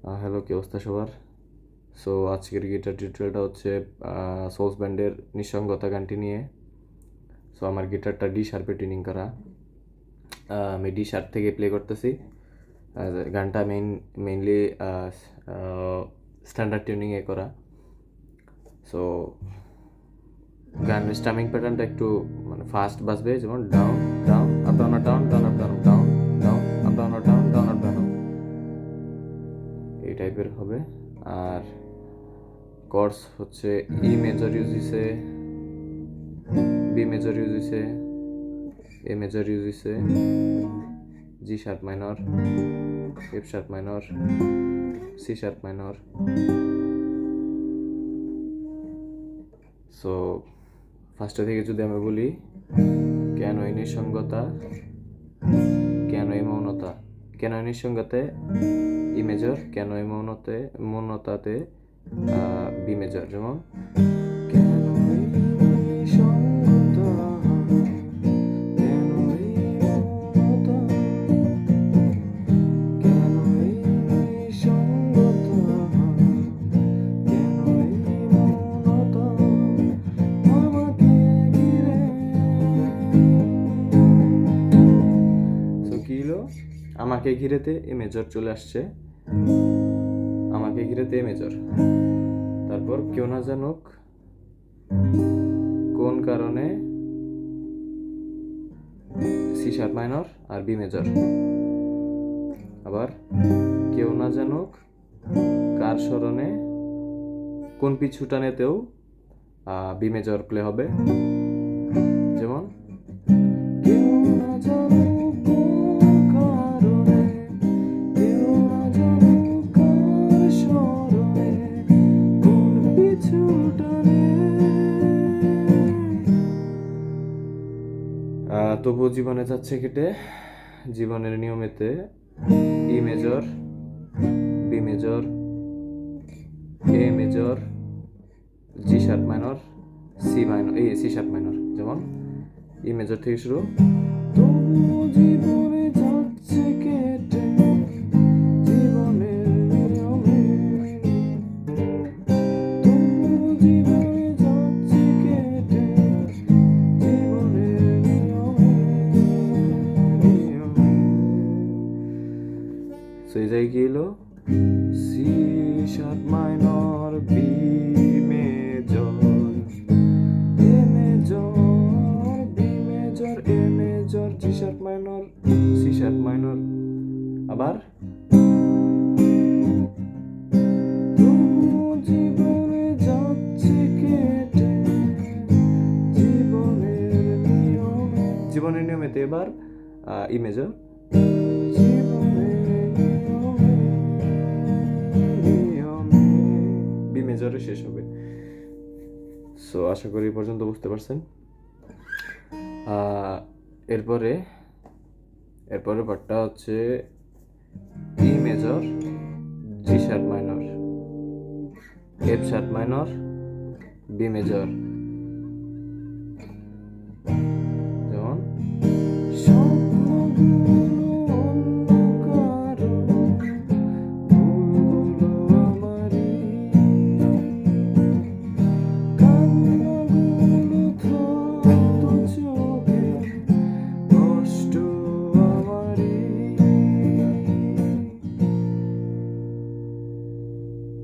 Hello, কি অবস্থা সবার? সো আজকের গিটার টিউটোরিয়ালটা হচ্ছে সোলস ব্যান্ডের নিঃসঙ্গতা গানটি নিয়ে। সো আমার গিটারটা ডি শার্পে টিউনিং করা। আমি ডি শার্প থেকে প্লে করতেছি। গানটা মেইনলি স্ট্যান্ডার্ড টিউনিংয়ে করা। সো গানের স্টামিং প্যাটার্নটা একটু মানে ফাস্ট বাজবে, যেমন down down up down up down down up down down down up down up down down up down, এই টাইপের হবে। আর কর্ডস হচ্ছে ই মেজর ইউজ হইছে, বি মেজর ইউজ হইছে, এ মেজর ইউজ হইছে, G sharp minor, F sharp minor, C sharp minor. So ফার্স্টে থেকে যদি আমি বলি, কেন এই নিঃসঙ্গতা, কেন এই মৌনতা, কেন এই নিঃসঙ্গতে ই মেজর, কেন এই মৌনতাতে বি মেজর। যেমন আমাকে ঘিরেতে এ মেজর চলে আসছে, আমাকে ঘিরেতে এ মেজর। তারপর কেউ না জানুক কোন কারণে সি শার্প মাইনর আর বি মেজর। আবার কেউ না জানুক কার স্মরণে কোন পিছু টানেতেও বি মেজর প্লে হবে। যেমন তবুও জীবনে যাচ্ছে কেটে, জীবনের নিয়মেতে E major, B major, A major, G sharp minor, C minor, C sharp minor. যেমন ই মেজর থেকে শুরু, তবুও জীবনে যাচ্ছে কেটে, জীবনের নিয়মে, তবুও জীবনে যাচ্ছে কেটে, জীবনের নিয়মে। সেই জায়গায় কি এলো? C sharp minor, B major, A major, B major, A major, G sharp minor, C sharp minor. আবার জীবনে যাচ্ছে কেটে, জীবনের নিয়মেতে এবার ই মেজর, বি মেজরে শেষ হবে। সো আশা করি এই পর্যন্ত বুঝতে পারছেন। এরপরে পার্টটা হচ্ছে E major, G sharp minor, F sharp minor, B major. যেমন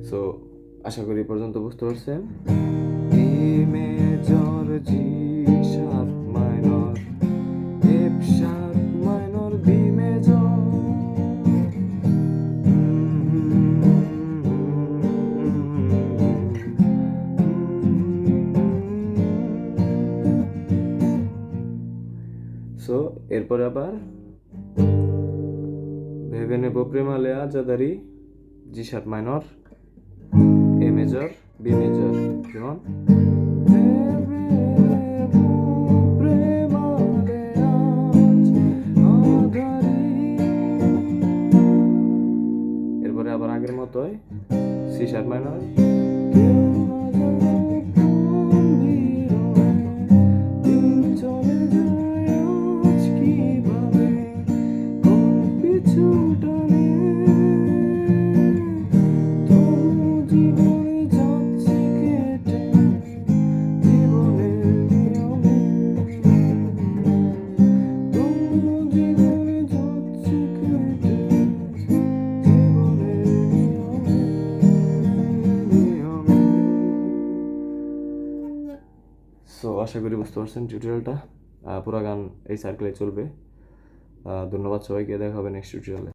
সো আশা করি পর্যন্ত বুঝতে পারছেন। E major, G sharp minor, F sharp minor, B major. So এরপরে আবার ভেবে নেব প্রেমালে আজাদারি, G sharp minor, A major, B major. যেমন এরপরে আবার আগের মতোই সি শার্প মাইনর, সো আশা করি বুঝতে পারছেন টিউটোরিয়ালটা। পুরা গান এই সার্কেলে চলবে। ধন্যবাদ সবাইকে, দেখা হবে নেক্সট টিউটোরিয়ালে।